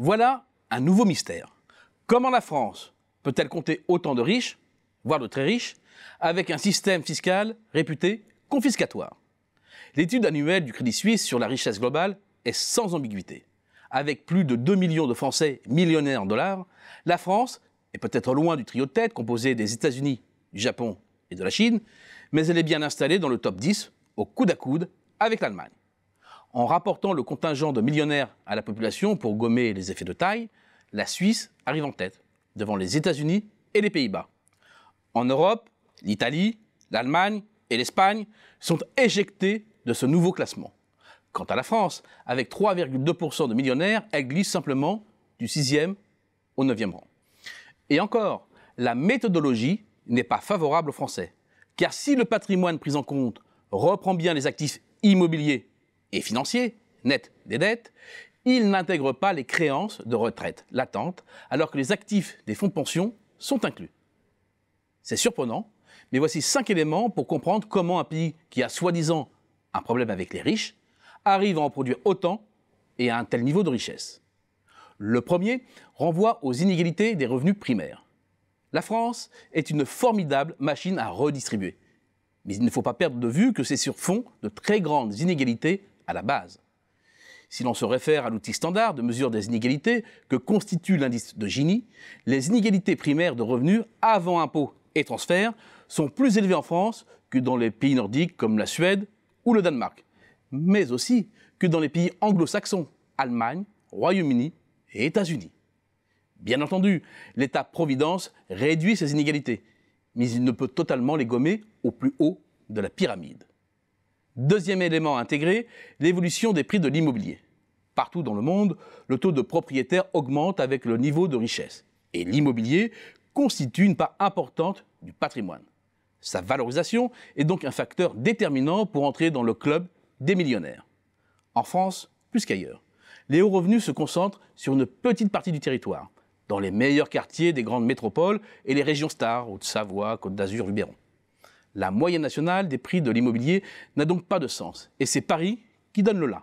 Voilà un nouveau mystère. Comment la France peut-elle compter autant de riches, voire de très riches, avec un système fiscal réputé confiscatoire? L'étude annuelle du Crédit Suisse sur la richesse globale est sans ambiguïté. Avec plus de 2 millions de Français millionnaires en dollars, la France est peut-être loin du trio de tête composé des États-Unis, du Japon et de la Chine, mais elle est bien installée dans le top 10 au coude à coude avec l'Allemagne. En rapportant le contingent de millionnaires à la population pour gommer les effets de taille, la Suisse arrive en tête, devant les États-Unis et les Pays-Bas. En Europe, l'Italie, l'Allemagne et l'Espagne sont éjectés de ce nouveau classement. Quant à la France, avec 3,2% de millionnaires, elle glisse simplement du 6e au 9e rang. Et encore, la méthodologie n'est pas favorable aux Français. Car si le patrimoine pris en compte reprend bien les actifs immobiliers et financiers, nets des dettes, il n'intègre pas les créances de retraite latentes, alors que les actifs des fonds de pension sont inclus. C'est surprenant, mais voici 5 éléments pour comprendre comment un pays qui a soi-disant un problème avec les riches arrive à en produire autant et à un tel niveau de richesse. Le premier renvoie aux inégalités des revenus primaires. La France est une formidable machine à redistribuer. Mais il ne faut pas perdre de vue que c'est sur fond de très grandes inégalités à la base. Si l'on se réfère à l'outil standard de mesure des inégalités que constitue l'indice de Gini, les inégalités primaires de revenus avant impôts et transferts sont plus élevées en France que dans les pays nordiques comme la Suède ou le Danemark, mais aussi que dans les pays anglo-saxons, Allemagne, Royaume-Uni et États-Unis. Bien entendu, l'État-providence réduit ces inégalités, mais il ne peut totalement les gommer au plus haut de la pyramide. Deuxième élément à intégrer, l'évolution des prix de l'immobilier. Partout dans le monde, le taux de propriétaires augmente avec le niveau de richesse. Et l'immobilier constitue une part importante du patrimoine. Sa valorisation est donc un facteur déterminant pour entrer dans le club des millionnaires. En France, plus qu'ailleurs, les hauts revenus se concentrent sur une petite partie du territoire, dans les meilleurs quartiers des grandes métropoles et les régions stars, Haute-Savoie, Côte d'Azur, Luberon. La moyenne nationale des prix de l'immobilier n'a donc pas de sens, et c'est Paris qui donne le là.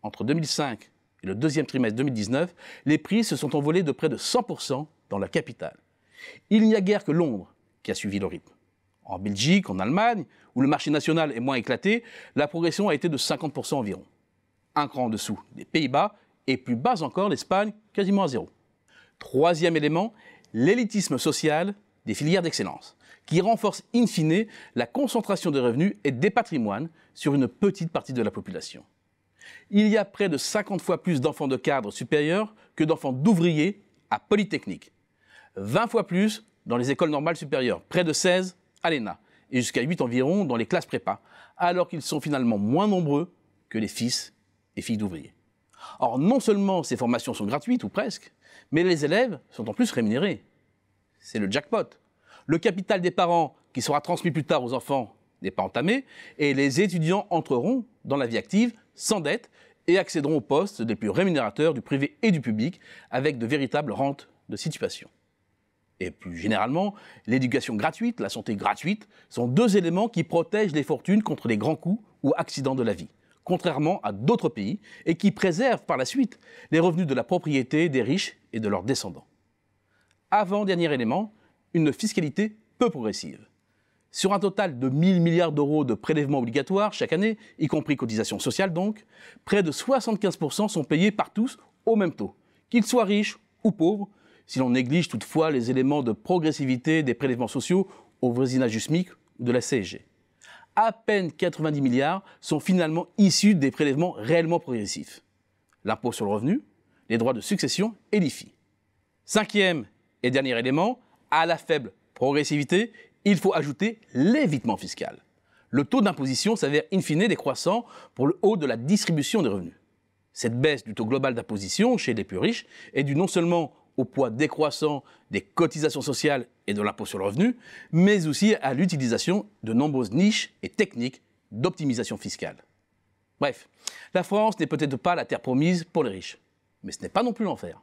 Entre 2005 et le deuxième trimestre 2019, les prix se sont envolés de près de 100% dans la capitale. Il n'y a guère que Londres qui a suivi le rythme. En Belgique, en Allemagne, où le marché national est moins éclaté, la progression a été de 50% environ. Un cran en dessous des Pays-Bas et plus bas encore l'Espagne, quasiment à zéro. Troisième élément, l'élitisme social des filières d'excellence, qui renforce in fine la concentration des revenus et des patrimoines sur une petite partie de la population. Il y a près de 50 fois plus d'enfants de cadres supérieurs que d'enfants d'ouvriers à Polytechnique. 20 fois plus dans les écoles normales supérieures, près de 16 à l'ENA, et jusqu'à 8 environ dans les classes prépa, alors qu'ils sont finalement moins nombreux que les fils et filles d'ouvriers. Or, non seulement ces formations sont gratuites, ou presque, mais les élèves sont en plus rémunérés. C'est le jackpot. Le capital des parents, qui sera transmis plus tard aux enfants, n'est pas entamé, et les étudiants entreront dans la vie active sans dette et accéderont aux postes les plus rémunérateurs du privé et du public, avec de véritables rentes de situation. Et plus généralement, l'éducation gratuite, la santé gratuite, sont deux éléments qui protègent les fortunes contre les grands coups ou accidents de la vie, contrairement à d'autres pays, et qui préservent par la suite les revenus de la propriété des riches et de leurs descendants. Avant-dernier élément, une fiscalité peu progressive. Sur un total de 1 000 milliards d'euros de prélèvements obligatoires chaque année, y compris cotisations sociales donc, près de 75% sont payés par tous au même taux, qu'ils soient riches ou pauvres, si l'on néglige toutefois les éléments de progressivité des prélèvements sociaux au voisinage du SMIC ou de la CSG. À peine 90 milliards sont finalement issus des prélèvements réellement progressifs. L'impôt sur le revenu, les droits de succession et l'IFI. Cinquième et dernier élément, à la faible progressivité, il faut ajouter l'évitement fiscal. Le taux d'imposition s'avère in fine décroissant pour le haut de la distribution des revenus. Cette baisse du taux global d'imposition chez les plus riches est due non seulement au poids décroissant des cotisations sociales et de l'impôt sur le revenu, mais aussi à l'utilisation de nombreuses niches et techniques d'optimisation fiscale. Bref, la France n'est peut-être pas la terre promise pour les riches, mais ce n'est pas non plus l'enfer.